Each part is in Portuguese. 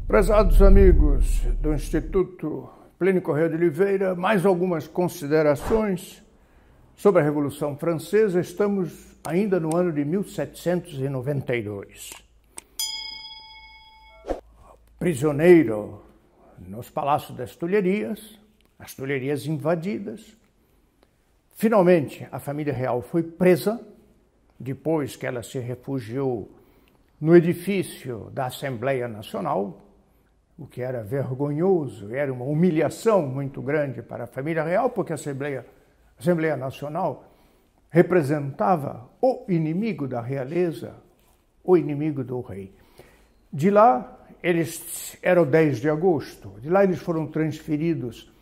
Prezados amigos do Instituto Plínio Corrêa de Oliveira, mais algumas considerações sobre a Revolução Francesa. Estamos ainda no ano de 1792. Prisioneiro nos Palácios das Tulherias, as Tulherias invadidas. Finalmente, a família real foi presa, depois que ela se refugiou no edifício da Assembleia Nacional, o que era vergonhoso, era uma humilhação muito grande para a família real, porque a Assembleia Nacional representava o inimigo da realeza, o inimigo do rei. De lá, era o 10 de agosto, de lá eles foram transferidos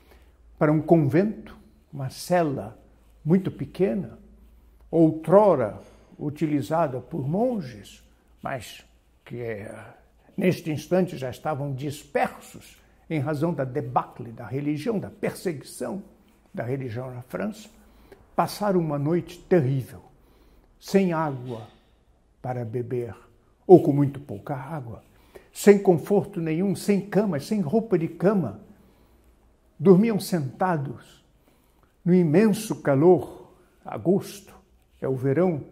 para um convento, uma cela muito pequena, outrora utilizada por monges, mas que neste instante já estavam dispersos em razão da debacle da religião, da perseguição da religião na França, passaram uma noite terrível, sem água para beber, ou com muito pouca água, sem conforto nenhum, sem cama, sem roupa de cama. Dormiam sentados no imenso calor, agosto, é o verão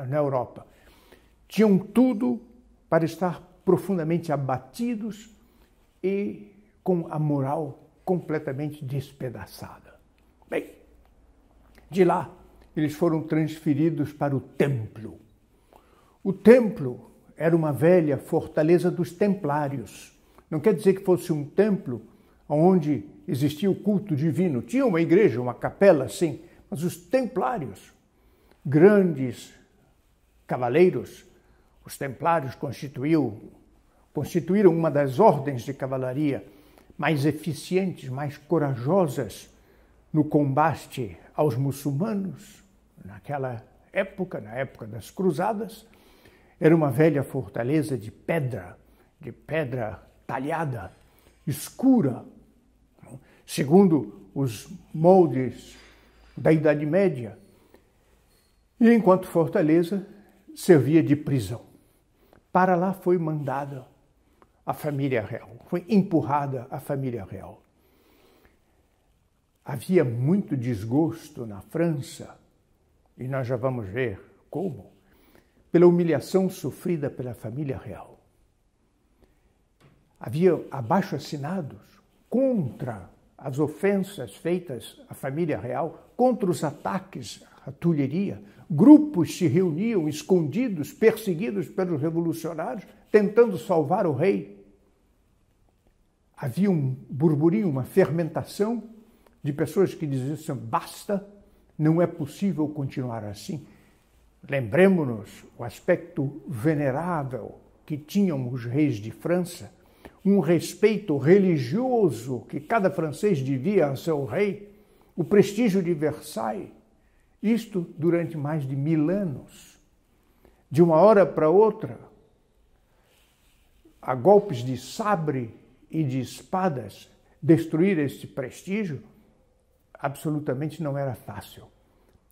na Europa. Tinham tudo para estar profundamente abatidos e com a moral completamente despedaçada. Bem, de lá eles foram transferidos para o templo. O templo era uma velha fortaleza dos templários. Não quer dizer que fosse um templo onde existia o culto divino. Tinha uma igreja, uma capela, sim, mas os templários, grandes cavaleiros, os templários constituíram uma das ordens de cavalaria mais eficientes, mais corajosas no combate aos muçulmanos. Naquela época, na época das cruzadas, era uma velha fortaleza de pedra talhada, escura, segundo os moldes da Idade Média. E enquanto fortaleza, servia de prisão. Para lá foi mandada a família real, foi empurrada a família real. Havia muito desgosto na França, e nós já vamos ver como, pela humilhação sofrida pela família real. Havia abaixo-assinados contra as ofensas feitas à família real, contra os ataques à Tulheria. Grupos se reuniam escondidos, perseguidos pelos revolucionários, tentando salvar o rei. Havia um burburinho, uma fermentação de pessoas que diziam assim, basta, não é possível continuar assim. Lembremos-nos o aspecto venerável que tinham os reis de França, um respeito religioso que cada francês devia a seu rei, o prestígio de Versailles. Isto durante mais de 1000 anos. De uma hora para outra, a golpes de sabre e de espadas, destruir este prestígio absolutamente não era fácil.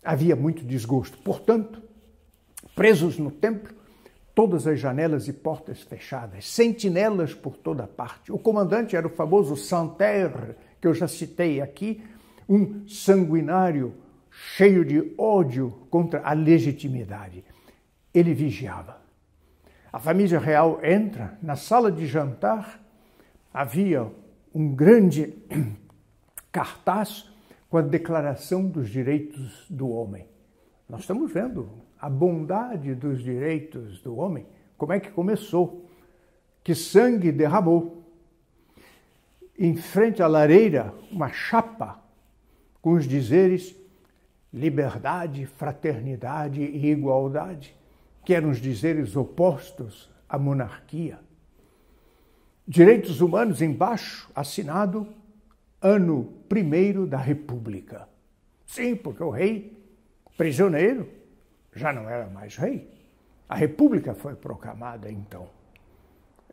Havia muito desgosto. Portanto, presos no templo, todas as janelas e portas fechadas, sentinelas por toda parte. O comandante era o famoso Santerre, que eu já citei aqui, um sanguinário cheio de ódio contra a legitimidade. Ele vigiava. A família real entra na sala de jantar, havia um grande cartaz com a Declaração dos Direitos do Homem. Nós estamos vendo a bondade dos direitos do homem, como é que começou, que sangue derramou. Em frente à lareira, uma chapa com os dizeres liberdade, fraternidade e igualdade, que eram os dizeres opostos à monarquia. Direitos humanos embaixo, assinado ano 1º da República. Sim, porque o rei, prisioneiro, já não era mais rei. A República foi proclamada então.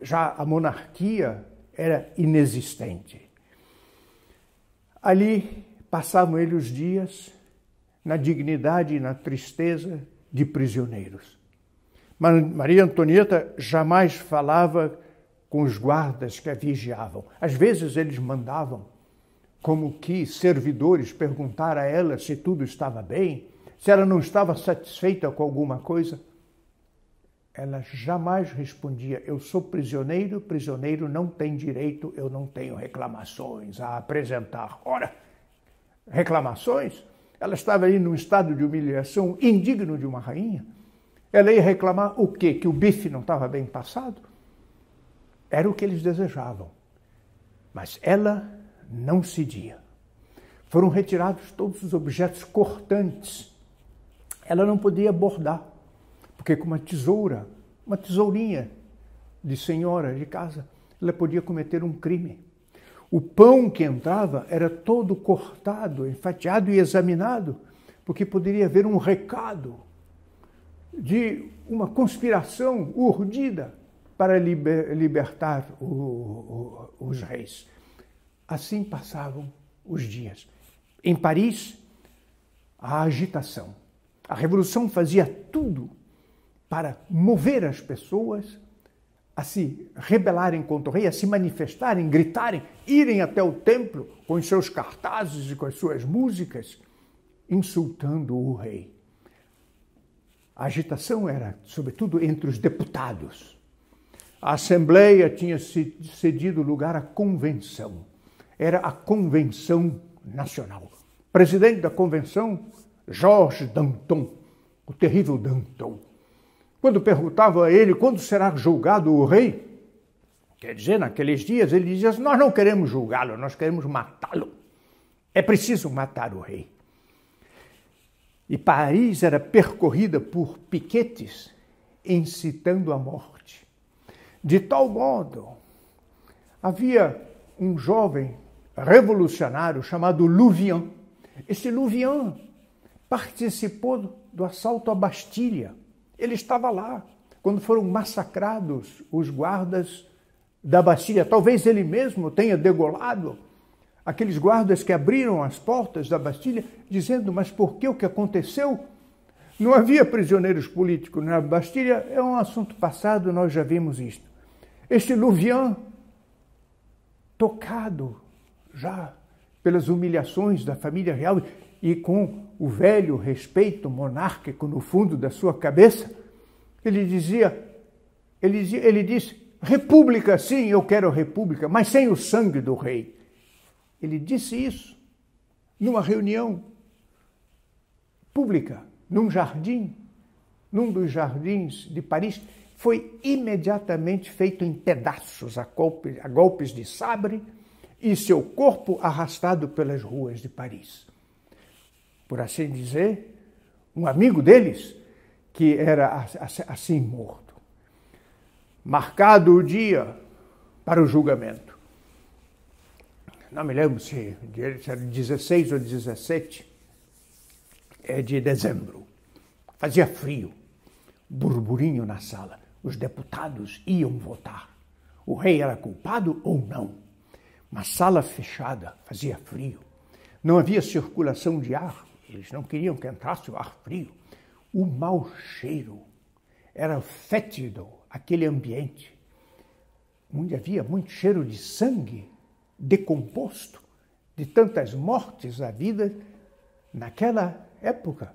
Já a monarquia era inexistente. Ali passavam eles os dias na dignidade e na tristeza de prisioneiros. Maria Antonieta jamais falava com os guardas que a vigiavam. Às vezes eles mandavam como que servidores perguntar a ela se tudo estava bem, se ela não estava satisfeita com alguma coisa. Ela jamais respondia: eu sou prisioneiro, prisioneiro não tem direito, eu não tenho reclamações a apresentar. Ora, reclamações? Ela estava ali num estado de humilhação indigno de uma rainha. Ela ia reclamar o quê? Que o bife não estava bem passado? Era o que eles desejavam. Mas ela não cedia. Foram retirados todos os objetos cortantes. Ela não podia bordar, porque com uma tesoura, uma tesourinha de senhora de casa, ela podia cometer um crime. O pão que entrava era todo cortado, fatiado e examinado, porque poderia haver um recado de uma conspiração urdida para libertar os reis. Assim passavam os dias. Em Paris, a agitação. A revolução fazia tudo para mover as pessoas a se rebelarem contra o rei, a se manifestarem, gritarem, irem até o templo com os seus cartazes e com as suas músicas, insultando o rei. A agitação era, sobretudo, entre os deputados. A Assembleia tinha cedido lugar à Convenção. Era a Convenção Nacional. O presidente da Convenção, Georges Danton, o terrível Danton. Quando perguntavam a ele quando será julgado o rei, quer dizer, naqueles dias, ele dizia: nós não queremos julgá-lo, nós queremos matá-lo. É preciso matar o rei. E Paris era percorrida por piquetes incitando a morte. De tal modo, havia um jovem revolucionário chamado Louvian. Esse Louvian participou do assalto à Bastilha. Ele estava lá quando foram massacrados os guardas da Bastilha. Talvez ele mesmo tenha degolado aqueles guardas que abriram as portas da Bastilha, dizendo: mas por que o que aconteceu? Não havia prisioneiros políticos na Bastilha, é um assunto passado, nós já vimos isto. Este Louvian, tocado já pelas humilhações da família real e com o velho respeito monárquico no fundo da sua cabeça, ele disse: república, sim, eu quero república, mas sem o sangue do rei. Ele disse isso numa reunião pública, num jardim, num dos jardins de Paris. Foi imediatamente feito em pedaços a golpes de sabre e seu corpo arrastado pelas ruas de Paris. Por assim dizer, um amigo deles que era assim morto. Marcado o dia para o julgamento. Não me lembro se era 16 ou 17 de dezembro. Fazia frio, burburinho na sala. Os deputados iam votar. O rei era culpado ou não? Uma sala fechada, fazia frio. Não havia circulação de ar. Eles não queriam que entrasse o ar frio. O mau cheiro. Era fétido aquele ambiente. Onde havia muito cheiro de sangue decomposto, de tantas mortes havidas naquela época.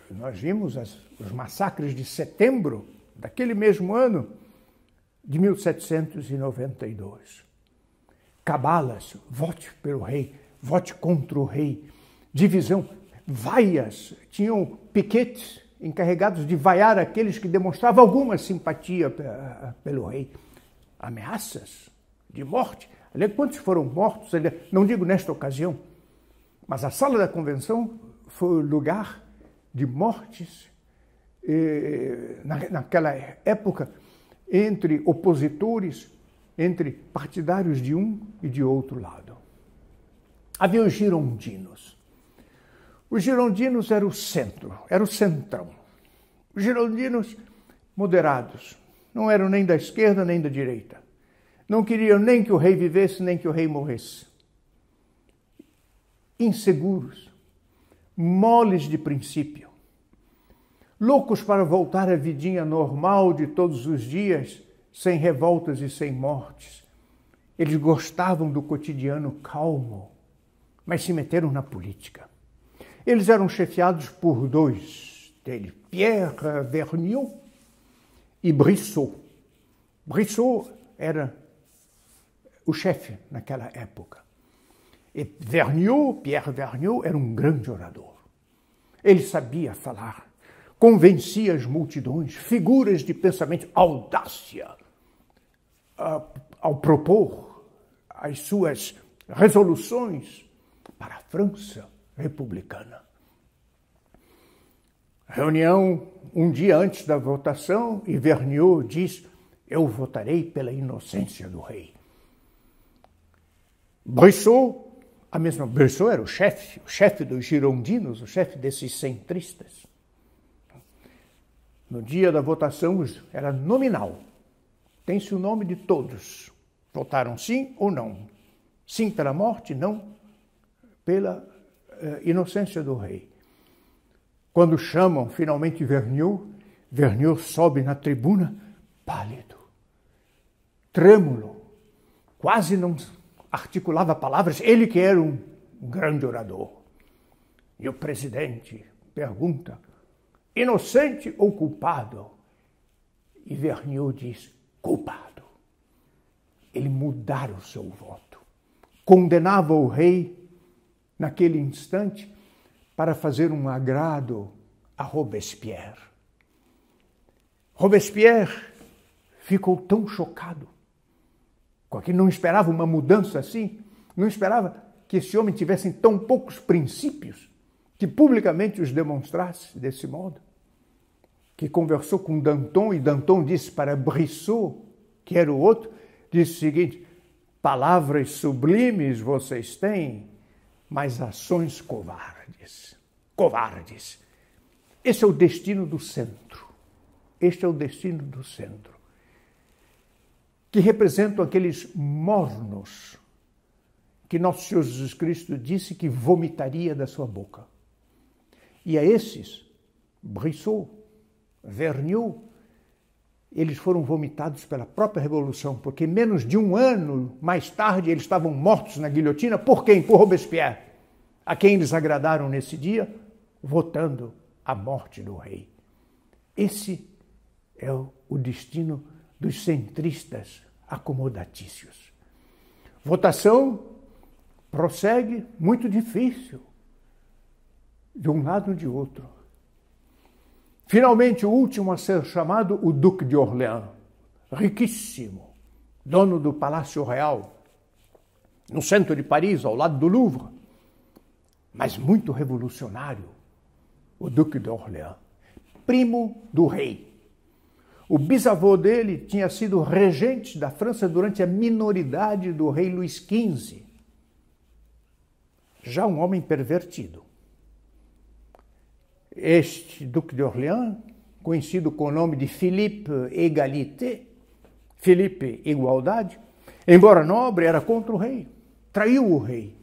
Nós vimos os massacres de setembro daquele mesmo ano de 1792. Cabalas, vote pelo rei, vote contra o rei. Divisão, vaias, tinham piquetes encarregados de vaiar aqueles que demonstravam alguma simpatia pelo rei. Ameaças de morte. Quantos foram mortos? Não digo nesta ocasião, mas a sala da convenção foi o lugar de mortes naquela época, entre opositores, entre partidários de um e de outro lado. Havia os girondinos. Os girondinos eram o centro, era o centrão. Os girondinos moderados, não eram nem da esquerda nem da direita. Não queriam nem que o rei vivesse, nem que o rei morresse. Inseguros, moles de princípio, loucos para voltar à vidinha normal de todos os dias, sem revoltas e sem mortes. Eles gostavam do cotidiano calmo, mas se meteram na política. Eles eram chefiados por dois deles, Pierre Vergniaud e Brissot. Brissot era o chefe naquela época. E Pierre Vergniaud, era um grande orador. Ele sabia falar, convencia as multidões, figuras de pensamento, audácia, ao propor as suas resoluções para a França republicana. Reunião um dia antes da votação e Vergniaud diz: eu votarei pela inocência do rei. Brissot, a mesma Brissot era o chefe dos girondinos, o chefe desses centristas. No dia da votação era nominal. Tem-se o nome de todos. Votaram sim ou não. Sim pela morte, não pela inocência do rei. Quando chamam finalmente Vergniaud sobe na tribuna pálido, trêmulo, quase não articulava palavras, ele que era um grande orador. E o presidente pergunta: inocente ou culpado? E Vergniaud diz: culpado. Ele mudara o seu voto. Condenava o rei naquele instante para fazer um agrado a Robespierre. Robespierre ficou tão chocado, porque não esperava uma mudança assim, não esperava que esse homem tivesse tão poucos princípios, que publicamente os demonstrasse desse modo, que conversou com Danton, e Danton disse para Brissot, que era o outro, disse o seguinte: palavras sublimes vocês têm, mas ações covardes. Covardes. Esse é o destino do centro. Este é o destino do centro. Que representam aqueles mornos que nosso Senhor Jesus Cristo disse que vomitaria da sua boca. E a esses, Brissot, Vergniaud, eles foram vomitados pela própria Revolução, porque menos de um ano mais tarde eles estavam mortos na guilhotina. Por quem? Por Robespierre, a quem eles agradaram nesse dia, votando a morte do rei. Esse é o destino dos centristas acomodatícios. Votação prossegue muito difícil, de um lado e de outro. Finalmente, o último a ser chamado, o Duque de Orléans, riquíssimo, dono do Palácio Real, no centro de Paris, ao lado do Louvre, mas muito revolucionário, o Duque de Orléans, primo do rei. O bisavô dele tinha sido regente da França durante a minoridade do rei Luís XV, já um homem pervertido. Este Duque de Orléans, conhecido com o nome de Philippe Égalité, Filipe Igualdade, embora nobre, era contra o rei, traiu o rei.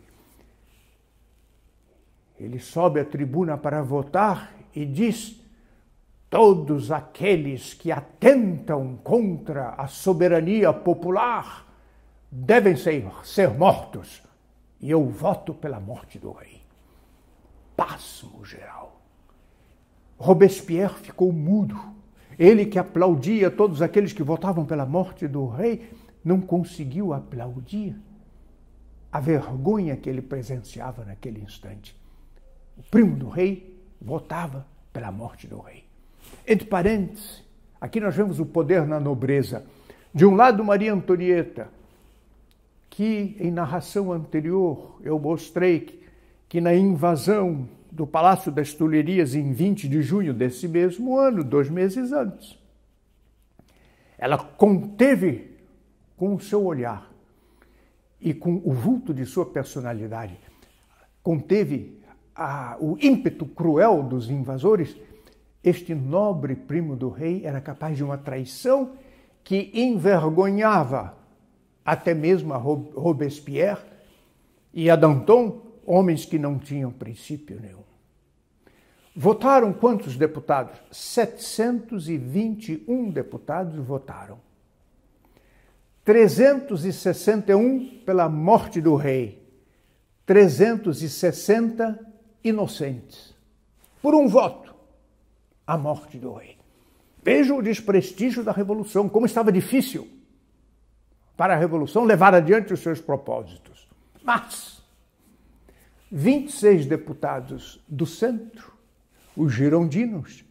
Ele sobe à tribuna para votar e diz: todos aqueles que atentam contra a soberania popular devem ser mortos, e eu voto pela morte do rei. Pasmo geral. Robespierre ficou mudo. Ele que aplaudia todos aqueles que votavam pela morte do rei, não conseguiu aplaudir a vergonha que ele presenciava naquele instante. O primo do rei votava pela morte do rei. Entre parênteses, aqui nós vemos o poder na nobreza. De um lado, Maria Antonieta, que em narração anterior eu mostrei que na invasão do Palácio das Tulherias em 20 de junho desse mesmo ano, 2 meses antes, ela conteve com o seu olhar e com o vulto de sua personalidade, conteve o ímpeto cruel dos invasores. Este nobre primo do rei era capaz de uma traição que envergonhava até mesmo a Robespierre e a Danton, homens que não tinham princípio nenhum. Votaram quantos deputados? 721 deputados votaram. 361 pela morte do rei, 360 inocentes. Por um voto, a morte do rei. Veja o desprestígio da Revolução, como estava difícil para a Revolução levar adiante os seus propósitos. Mas 26 deputados do centro, os girondinos,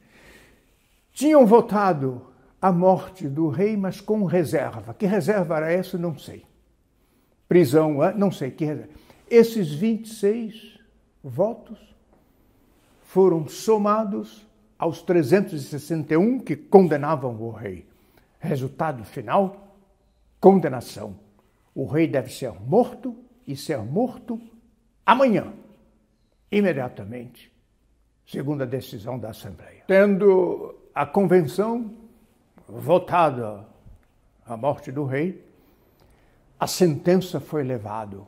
tinham votado a morte do rei, mas com reserva. Que reserva era essa? Não sei. Prisão, não sei que reserva. Esses 26 votos foram somados aos 361 que condenavam o rei. Resultado final, condenação. O rei deve ser morto e ser morto amanhã, imediatamente, segundo a decisão da Assembleia. Tendo a convenção votado a morte do rei, a sentença foi levada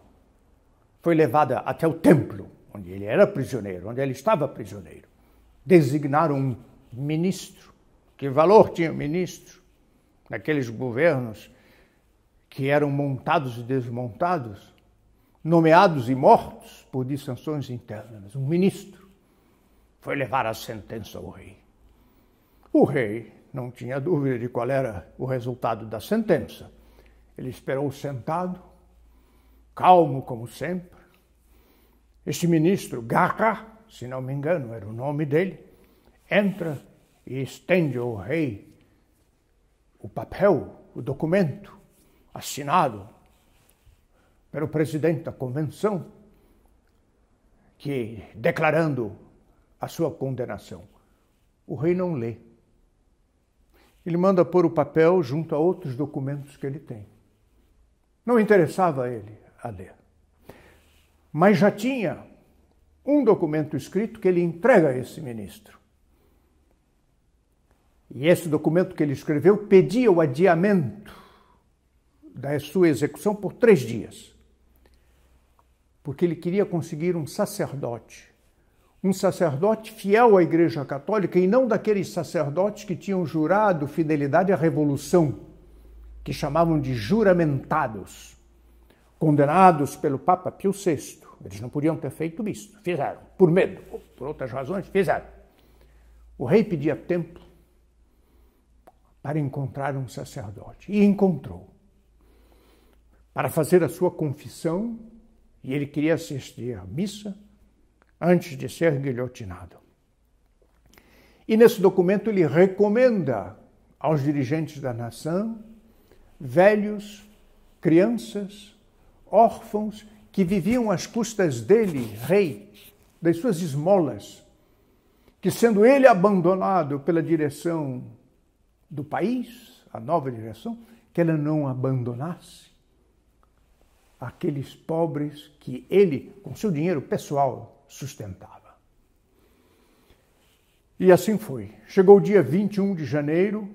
até o templo, onde ele era prisioneiro, onde ele estava prisioneiro. Designaram um ministro. Que valor tinha o ministro naqueles governos que eram montados e desmontados, nomeados e mortos por dissensões internas? Um ministro foi levar a sentença ao rei. O rei não tinha dúvida de qual era o resultado da sentença. Ele esperou sentado, calmo como sempre. Este ministro, Garra, se não me engano, era o nome dele, entra e estende ao rei o papel, o documento assinado pelo presidente da convenção, que declarando a sua condenação. O rei não lê. Ele manda pôr o papel junto a outros documentos que ele tem. Não interessava a ele a ler. Mas já tinha um documento escrito que ele entrega a esse ministro. E esse documento que ele escreveu pedia o adiamento da sua execução por 3 dias. Porque ele queria conseguir um sacerdote fiel à Igreja Católica e não daqueles sacerdotes que tinham jurado fidelidade à Revolução, que chamavam de juramentados, condenados pelo Papa Pio VI. Eles não podiam ter feito isso, fizeram, por medo, ou por outras razões, fizeram. O rei pedia tempo para encontrar um sacerdote, e encontrou, para fazer a sua confissão, e ele queria assistir à missa antes de ser guilhotinado. E nesse documento ele recomenda aos dirigentes da nação, velhos, crianças, órfãos, que viviam às custas dele, rei, das suas esmolas, que sendo ele abandonado pela direção do país, a nova direção, que ela não abandonasse aqueles pobres que ele, com seu dinheiro pessoal, sustentava. E assim foi. Chegou o dia 21 de janeiro,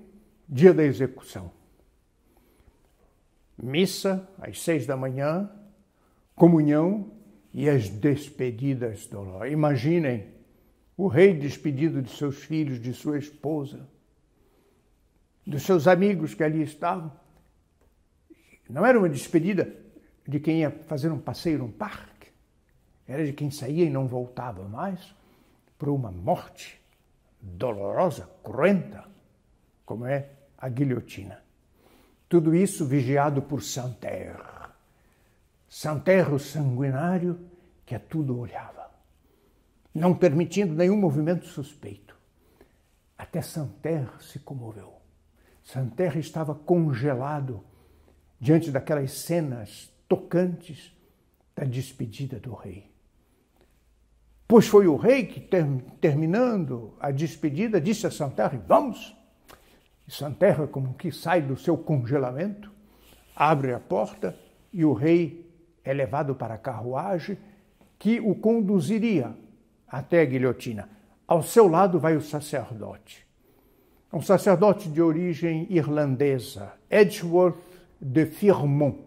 dia da execução. Missa, às 6 da manhã, comunhão e as despedidas do lar. Imaginem o rei despedido de seus filhos, de sua esposa, dos seus amigos que ali estavam. Não era uma despedida de quem ia fazer um passeio num parque. Era de quem saía e não voltava mais para uma morte dolorosa, cruenta, como é a guilhotina. Tudo isso vigiado por Santerre. Santerre, o sanguinário, que a tudo olhava, não permitindo nenhum movimento suspeito. Até Santerre se comoveu. Santerre estava congelado diante daquelas cenas tocantes da despedida do rei. Pois foi o rei que, terminando a despedida, disse a Santerre: vamos! E Santerre, como que sai do seu congelamento, abre a porta e o rei é levado para a carruagem que o conduziria até a guilhotina. Ao seu lado vai o sacerdote. Um sacerdote de origem irlandesa, Edgeworth de Firmont.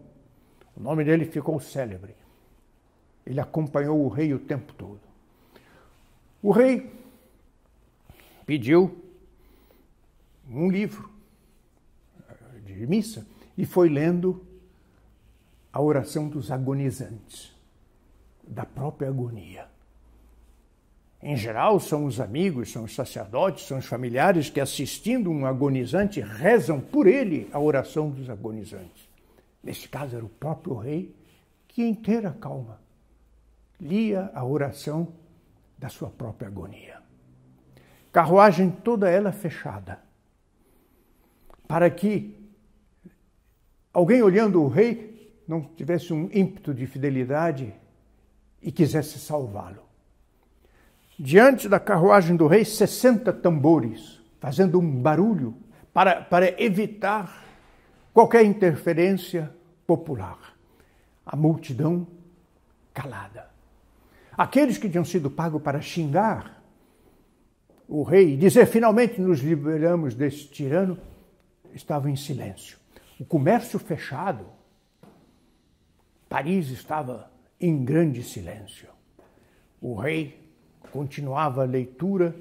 O nome dele ficou célebre. Ele acompanhou o rei o tempo todo. O rei pediu um livro de missa e foi lendo a oração dos agonizantes, da própria agonia. Em geral, são os amigos, são os sacerdotes, são os familiares que, assistindo um agonizante, rezam por ele a oração dos agonizantes. Nesse caso, era o próprio rei que, em inteira calma, lia a oração da sua própria agonia. Carruagem toda ela fechada, para que alguém olhando o rei não tivesse um ímpeto de fidelidade e quisesse salvá-lo. Diante da carruagem do rei, 60 tambores, fazendo um barulho para evitar qualquer interferência popular. A multidão calada. Aqueles que tinham sido pagos para xingar o rei e dizer finalmente nos liberamos desse tirano, estavam em silêncio. O comércio fechado. Paris estava em grande silêncio. O rei continuava a leitura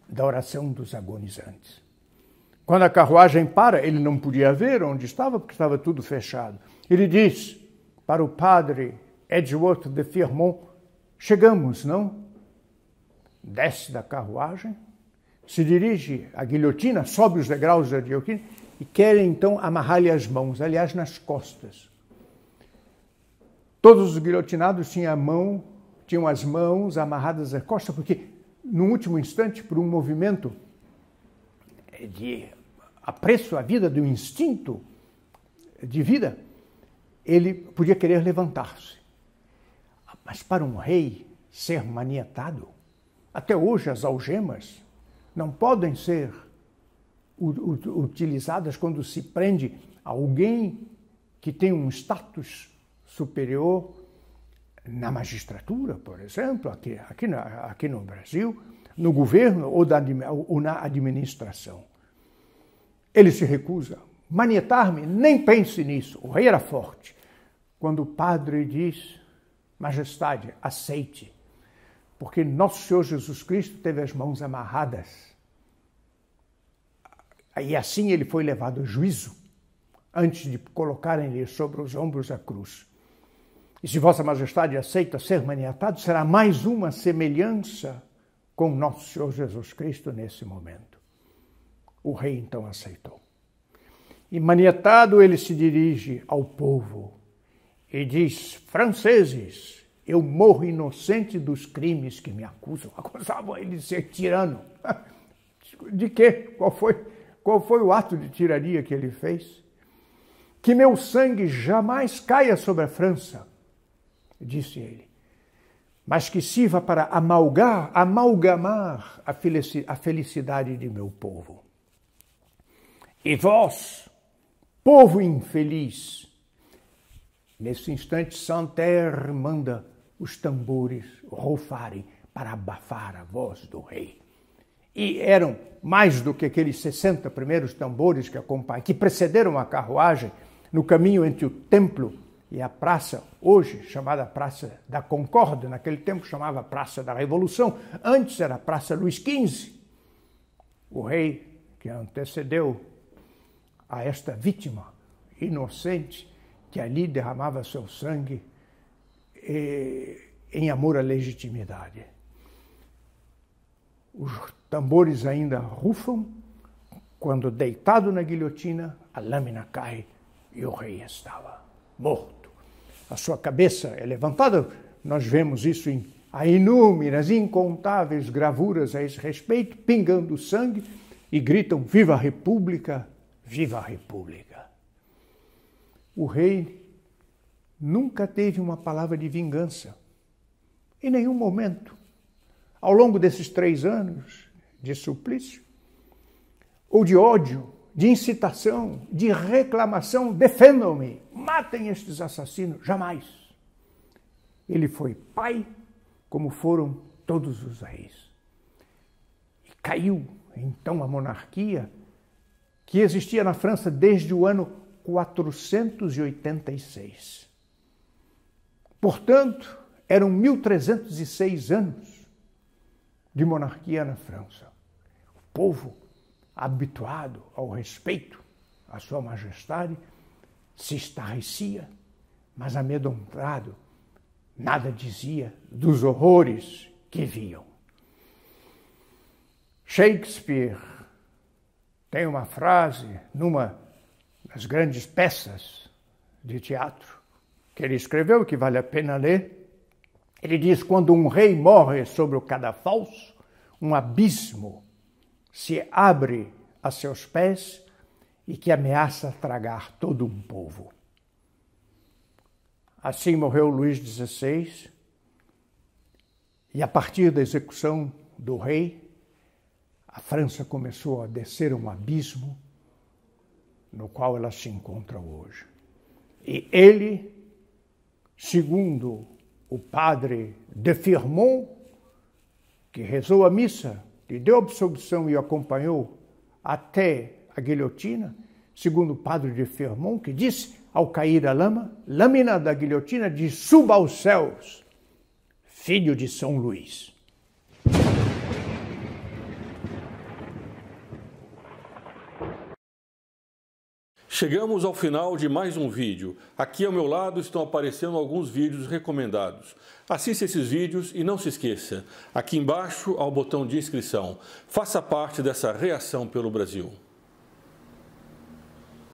da oração dos agonizantes. Quando a carruagem para, ele não podia ver onde estava, porque estava tudo fechado. Ele diz para o padre Edgeworth de Firmont: chegamos, não? Desce da carruagem, se dirige à guilhotina, sobe os degraus da guilhotina e quer então amarrar-lhe as mãos, aliás, nas costas. Todos os guilhotinados tinham as mãos amarradas às costas, porque, no último instante, por um movimento de apreço à vida, de um instinto de vida, ele podia querer levantar-se. Mas para um rei ser maniatado, até hoje as algemas não podem ser utilizadas quando se prende alguém que tem um status superior na magistratura, por exemplo, aqui no Brasil, no governo ou na administração. Ele se recusa. Maniatar-me, nem pense nisso. O rei era forte. Quando o padre diz: majestade, aceite, porque nosso Senhor Jesus Cristo teve as mãos amarradas. E assim ele foi levado a juízo, antes de colocarem-lhe sobre os ombros a cruz. E se Vossa Majestade aceita ser maniatado, será mais uma semelhança com nosso Senhor Jesus Cristo nesse momento. O rei então aceitou. E maniatado ele se dirige ao povo e diz: franceses, eu morro inocente dos crimes que me acusam. Acusavam ele de ser tirano. De quê? Qual foi o ato de tirania que ele fez? Que meu sangue jamais caia sobre a França, disse ele, mas que sirva para amalgamar a felicidade de meu povo. E vós, povo infeliz, nesse instante Santerre manda os tambores rufarem para abafar a voz do rei. E eram mais do que aqueles 60 primeiros tambores que precederam a carruagem no caminho entre o templo e a praça, hoje chamada Praça da Concórdia, naquele tempo chamava Praça da Revolução, antes era Praça Luís XV. O rei que antecedeu a esta vítima inocente que ali derramava seu sangue em amor à legitimidade. Os tambores ainda rufam quando, deitado na guilhotina, a lâmina cai e o rei estava morto. A sua cabeça é levantada, nós vemos isso em inúmeras, incontáveis gravuras a esse respeito, pingando sangue, e gritam: viva a República, viva a República. O rei nunca teve uma palavra de vingança, em nenhum momento. Ao longo desses 3 anos de suplício, ou de ódio, de incitação, de reclamação: defendam-me, matem estes assassinos. Jamais. Ele foi pai, como foram todos os reis. E caiu, então, a monarquia que existia na França desde o ano 486. Portanto, eram 1306 anos de monarquia na França. O povo, habituado ao respeito, a sua majestade se estarrecia, mas amedrontado, nada dizia dos horrores que viam. Shakespeare tem uma frase numa das grandes peças de teatro que ele escreveu, que vale a pena ler. Ele diz: quando um rei morre sobre o cadafalso, um abismo se abre a seus pés e que ameaça tragar todo um povo. Assim morreu Luís XVI, e a partir da execução do rei, a França começou a descer um abismo no qual ela se encontra hoje. E ele, segundo o padre de Firmont, que rezou a missa, que deu absolvição e acompanhou até a guilhotina, segundo o padre de Firmont, que disse, ao cair a lâmina da guilhotina, de suba aos céus, filho de São Luís. Chegamos ao final de mais um vídeo. Aqui ao meu lado estão aparecendo alguns vídeos recomendados. Assista esses vídeos e não se esqueça, aqui embaixo há o botão de inscrição. Faça parte dessa reação pelo Brasil.